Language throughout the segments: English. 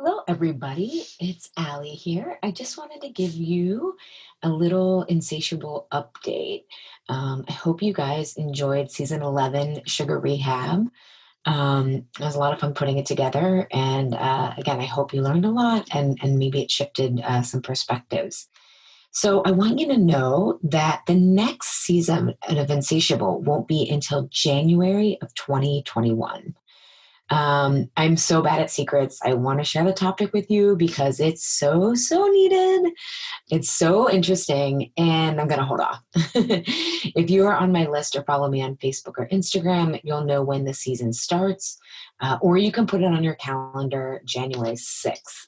Hello, everybody. It's Allie here. I just wanted to give you a little Insatiable update. I hope you guys enjoyed season 11, Sugar Rehab. It was a lot of fun putting it together. And again, I hope you learned a lot and maybe it shifted some perspectives. So I want you to know that the next season of Insatiable won't be until January of 2021. I'm so bad at secrets. I want to share the topic with you because it's so needed. It's so interesting, and I'm going to hold off. If you are on my list or follow me on Facebook or Instagram, you'll know when the season starts, or you can put it on your calendar January 6th.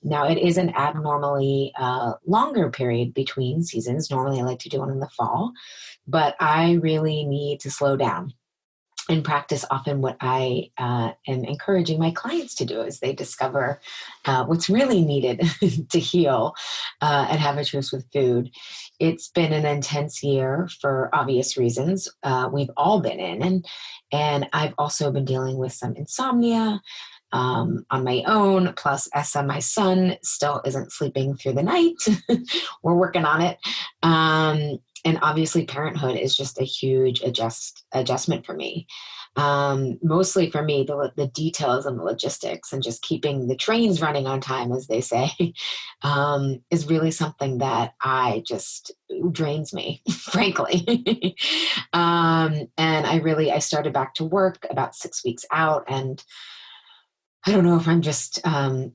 Now, it is an abnormally longer period between seasons. Normally, I like to do one in the fall, but I really need to slow down and practice often what I am encouraging my clients to do as they discover what's really needed to heal and have a truce with food. It's been an intense year for obvious reasons. We've all been in, and I've also been dealing with some insomnia on my own. Plus, Essa, my son, still isn't sleeping through the night. We're working on it. And obviously, parenthood is just a huge adjustment for me. Mostly for me, the details and the logistics and just keeping the trains running on time, as they say, is really something that I just drains me, frankly. And I started back to work about 6 weeks out, and I don't know if I'm just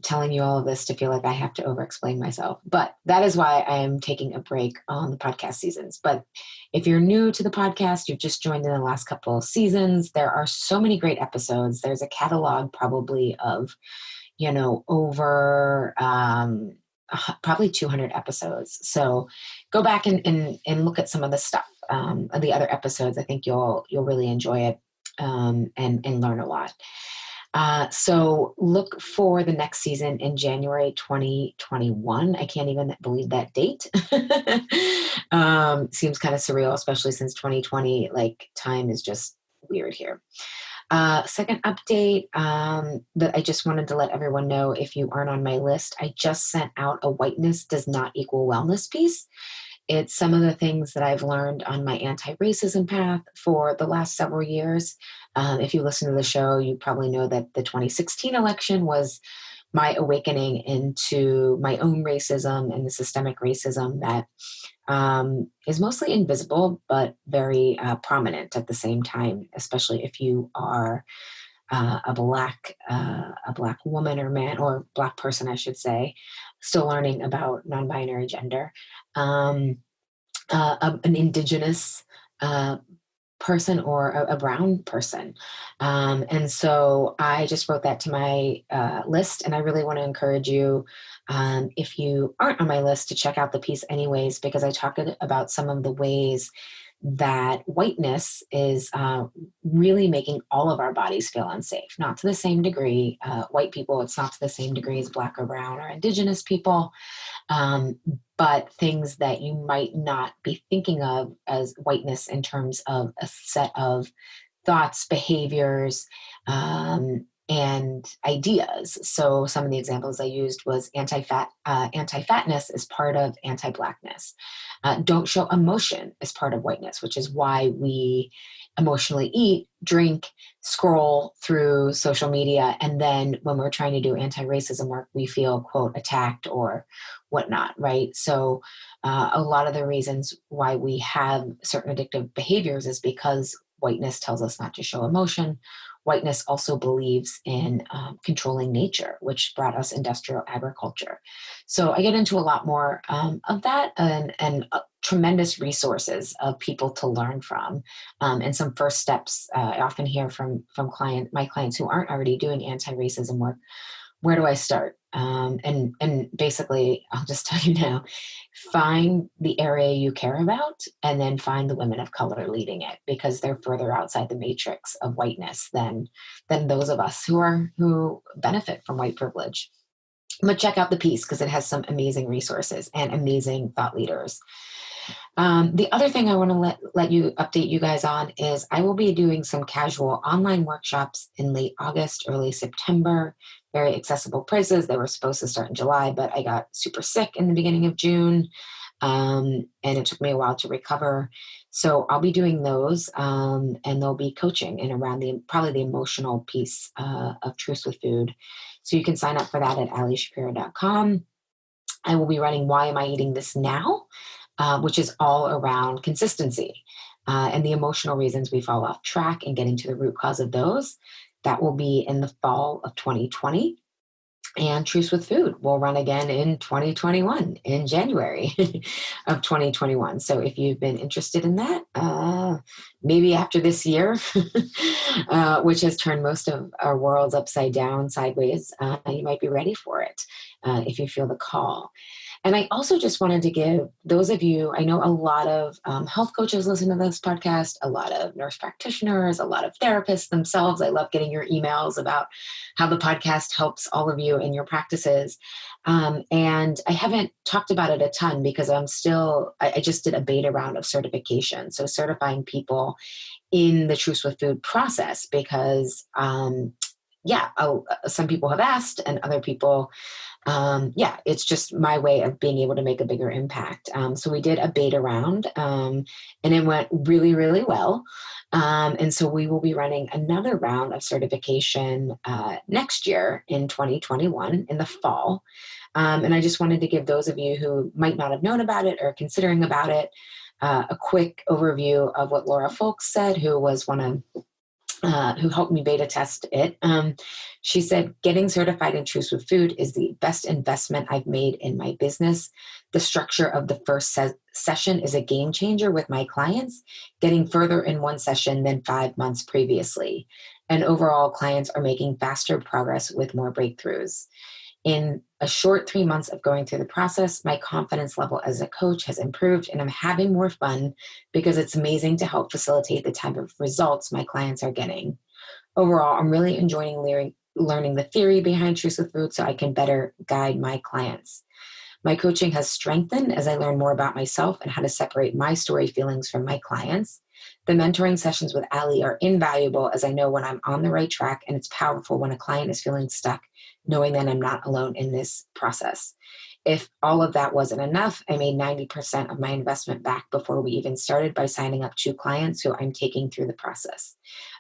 telling you all of this to feel like I have to over-explain myself, but that is why I am taking a break on the podcast seasons. But if you're new to the podcast, you've just joined in the last couple of seasons, there are so many great episodes. There's a catalog probably of, over probably 200 episodes. So go back and look at some of the stuff, of the other episodes. I think you'll really enjoy it and learn a lot. So look for the next season in January 2021. I can't even believe that date. Seems kind of surreal, especially since 2020, like time is just weird here. Second update that I just wanted to let everyone know, if you aren't on my list, I just sent out a whiteness does not equal wellness piece. It's some of the things that I've learned on my anti-racism path for the last several years. If you listen to the show, you probably know that the 2016 election was my awakening into my own racism and the systemic racism that is mostly invisible, but very prominent at the same time, especially if you are a black woman or man, or black person, I should say, still learning about non-binary gender, an indigenous person, or a brown person. And so I just wrote that to my list, and I really want to encourage you, if you aren't on my list, to check out the piece anyways, because I talked about some of the ways that whiteness is really making all of our bodies feel unsafe. Not to the same degree, white people, it's not to the same degree as black or brown or indigenous people, but things that you might not be thinking of as whiteness in terms of a set of thoughts, behaviors, and ideas. So some of the examples I used was anti-fatness is part of anti-blackness. Don't show emotion is part of whiteness, which is why we emotionally eat, drink, scroll through social media. And then when we're trying to do anti-racism work, we feel, quote, attacked or whatnot, right? So a lot of the reasons why we have certain addictive behaviors is because whiteness tells us not to show emotion. Whiteness also believes in controlling nature, which brought us industrial agriculture. So I get into a lot more of that, and tremendous resources of people to learn from, and some first steps. I often hear from my clients who aren't already doing anti-racism work. Where do I start? And basically, I'll just tell you now, find the area you care about, and then find the women of color leading it, because they're further outside the matrix of whiteness than those of us who benefit from white privilege. But check out the piece because it has some amazing resources and amazing thought leaders. The other thing I want to let you update you guys on is I will be doing some casual online workshops in late August, early September, very accessible prices. They were supposed to start in July, but I got super sick in the beginning of June. And it took me a while to recover. So I'll be doing those, and they'll be coaching and around probably the emotional piece of Truce with Food. So you can sign up for that at allyshapiro.com. I will be running Why Am I Eating This Now, which is all around consistency and the emotional reasons we fall off track and getting to the root cause of those. That will be in the fall of 2020. And Truce with Food will run again in 2021, in January of 2021. So if you've been interested in that, maybe after this year, which has turned most of our worlds upside down, sideways, you might be ready for it if you feel the call. And I also just wanted to give those of you, I know a lot of health coaches listen to this podcast, a lot of nurse practitioners, a lot of therapists themselves. I love getting your emails about how the podcast helps all of you in your practices. And I haven't talked about it a ton because I just did a beta round of certification. So certifying people in the Truce with Food process because, some people have asked and other people it's just my way of being able to make a bigger impact. So we did a beta round and it went really, really well. And so we will be running another round of certification next year in 2021 in the fall. And I just wanted to give those of you who might not have known about it or considering about it a quick overview of what Laura Folks said, who was one of who helped me beta test it. She said, getting certified in Truce with Food is the best investment I've made in my business. The structure of the first session is a game changer with my clients, getting further in one session than 5 months previously. And overall, clients are making faster progress with more breakthroughs. In a short 3 months of going through the process, my confidence level as a coach has improved and I'm having more fun because it's amazing to help facilitate the type of results my clients are getting. Overall, I'm really enjoying learning the theory behind Truce with Food so I can better guide my clients. My coaching has strengthened as I learn more about myself and how to separate my story feelings from my clients. The mentoring sessions with Allie are invaluable as I know when I'm on the right track, and it's powerful when a client is feeling stuck, knowing that I'm not alone in this process. If all of that wasn't enough, I made 90% of my investment back before we even started by signing up 2 clients who I'm taking through the process.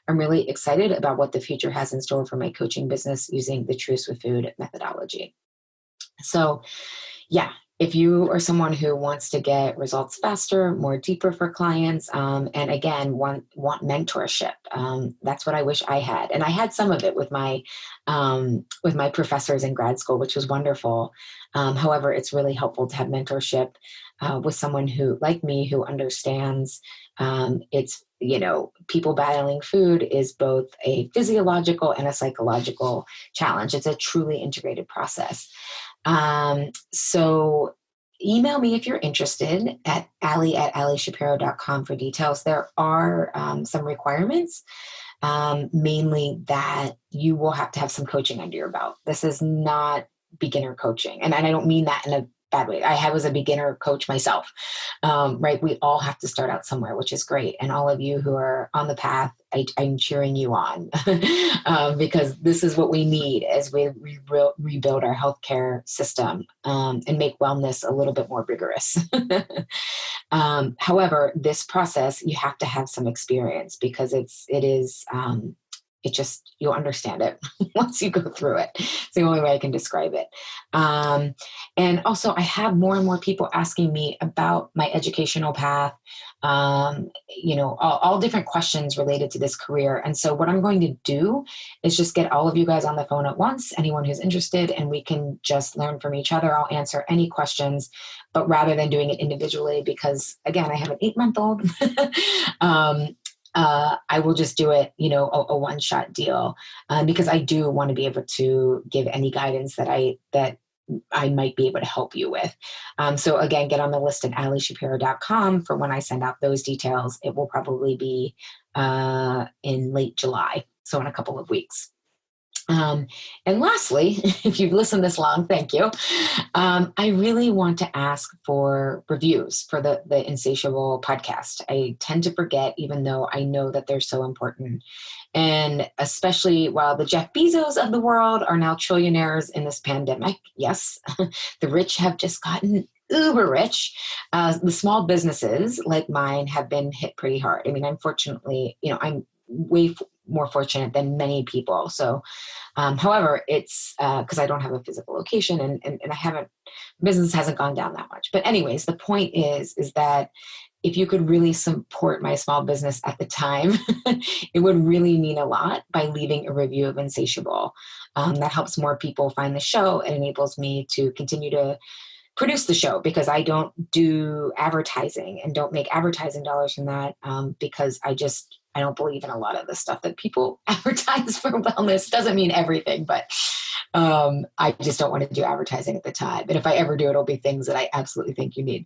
I'm really excited about what the future has in store for my coaching business using the Truce with Food methodology. So, yeah, if you are someone who wants to get results faster, more deeper for clients, and again, want mentorship, that's what I wish I had. And I had some of it with my professors in grad school, which was wonderful. However, it's really helpful to have mentorship with someone who, like me, who understands it's, people battling food is both a physiological and a psychological challenge. It's a truly integrated process. So email me if you're interested at allyshapiro.com for details. There are some requirements, mainly that you will have to have some coaching under your belt. This is not beginner coaching. And I don't mean that in a bad way. I was a beginner coach myself, right? We all have to start out somewhere, which is great. And all of you who are on the path, I'm cheering you on because this is what we need as we rebuild our healthcare system and make wellness a little bit more rigorous. However, this process, you have to have some experience because you'll understand it once you go through it. It's the only way I can describe it. And also I have more and more people asking me about my educational path, all different questions related to this career. And so what I'm going to do is just get all of you guys on the phone at once, anyone who's interested, and we can just learn from each other. I'll answer any questions, but rather than doing it individually, because again, I have an 8-month-old, I will just do it, a one-shot deal, because I do want to be able to give any guidance that I might be able to help you with. So again, get on the list at allyshapiro.com for when I send out those details. It will probably be in late July, so in a couple of weeks. Um, and lastly, if you've listened this long, thank you. I really want to ask for reviews for the Insatiable podcast. I tend to forget, even though I know that they're so important. And especially while the Jeff Bezos of the world are now trillionaires in this pandemic, yes, the rich have just gotten uber rich. The small businesses like mine have been hit pretty hard. I mean, unfortunately, I'm more fortunate than many people. So however, it's because I don't have a physical location and I haven't, business hasn't gone down that much. But anyways, the point is that if you could really support my small business at the time, it would really mean a lot by leaving a review of Insatiable. That helps more people find the show and enables me to continue to produce the show because I don't do advertising and don't make advertising dollars from that because I don't believe in a lot of the stuff that people advertise for wellness. Doesn't mean everything, but I just don't want to do advertising at the time. And if I ever do, it'll be things that I absolutely think you need.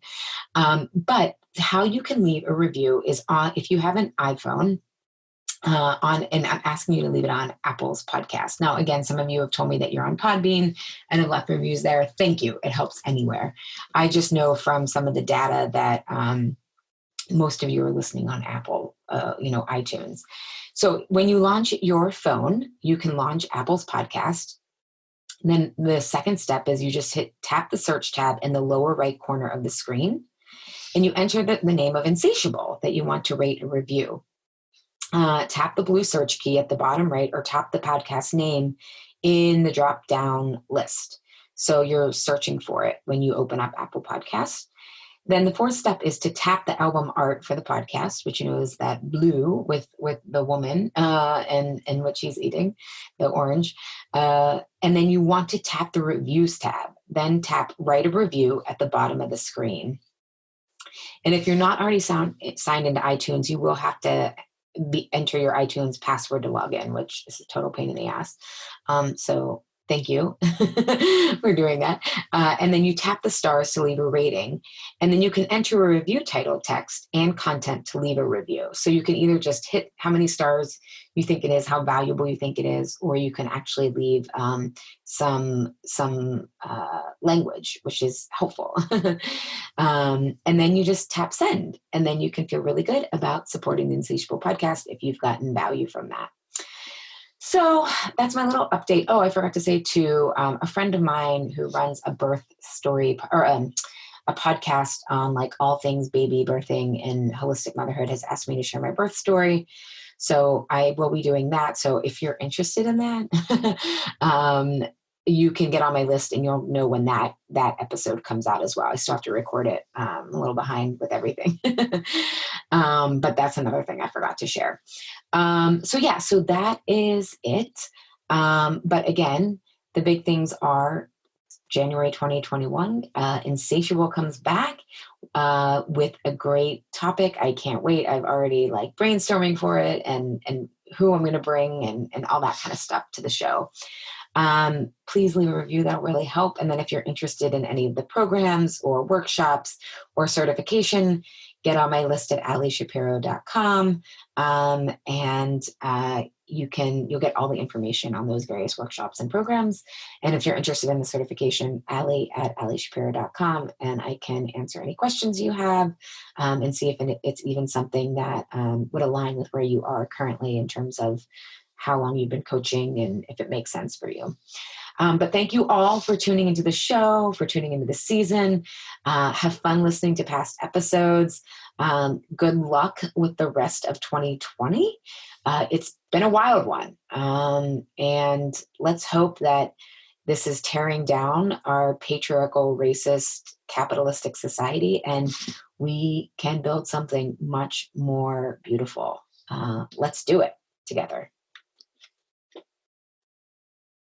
But how you can leave a review is on, if you have an iPhone, and I'm asking you to leave it on Apple's podcast. Now, again, some of you have told me that you're on Podbean and have left reviews there. Thank you. It helps anywhere. I just know from some of the data that most of you are listening on Apple, iTunes. So when you launch your phone, you can launch Apple's podcast. And then the second step is you just tap the search tab in the lower right corner of the screen, and you enter the name of Insatiable that you want to rate a review. Tap the blue search key at the bottom right or tap the podcast name in the drop down list. So you're searching for it when you open up Apple Podcasts. Then the fourth step is to tap the album art for the podcast, which is that blue with the woman and what she's eating, the orange. And then you want to tap the reviews tab. Then tap write a review at the bottom of the screen. And if you're not already signed into iTunes, you will have to enter your iTunes password to log in, which is a total pain in the ass. So thank you for doing that. And then you tap the stars to leave a rating. And then you can enter a review title, text, and content to leave a review. So you can either just hit how many stars you think it is, how valuable you think it is, or you can actually leave some language, which is helpful. And then you just tap send. And then you can feel really good about supporting the Insatiable podcast if you've gotten value from that. So that's my little update. Oh, I forgot to say too, a friend of mine who runs a birth story or a podcast on like all things baby birthing and holistic motherhood has asked me to share my birth story. So I will be doing that. So if you're interested in that, you can get on my list and you'll know when that episode comes out as well. I still have to record it. I'm a little behind with everything. But that's another thing I forgot to share. So that is it. But again, the big things are January 2021, Insatiable comes back with a great topic. I can't wait. I've already like brainstorming for it and who I'm going to bring and all that kind of stuff to the show. Please leave a review. That'll really help. And then if you're interested in any of the programs or workshops or certification, get on my list at allyshapiro.com. And you'll get all the information on those various workshops and programs. And if you're interested in the certification, Ally at allyshapiro.com, and I can answer any questions you have and see if it's even something that would align with where you are currently in terms of how long you've been coaching and if it makes sense for you. But thank you all for tuning into the show, for tuning into the season. Have fun listening to past episodes. Good luck with the rest of 2020. It's been a wild one. And let's hope that this is tearing down our patriarchal, racist, capitalistic society, and we can build something much more beautiful. Let's do it together.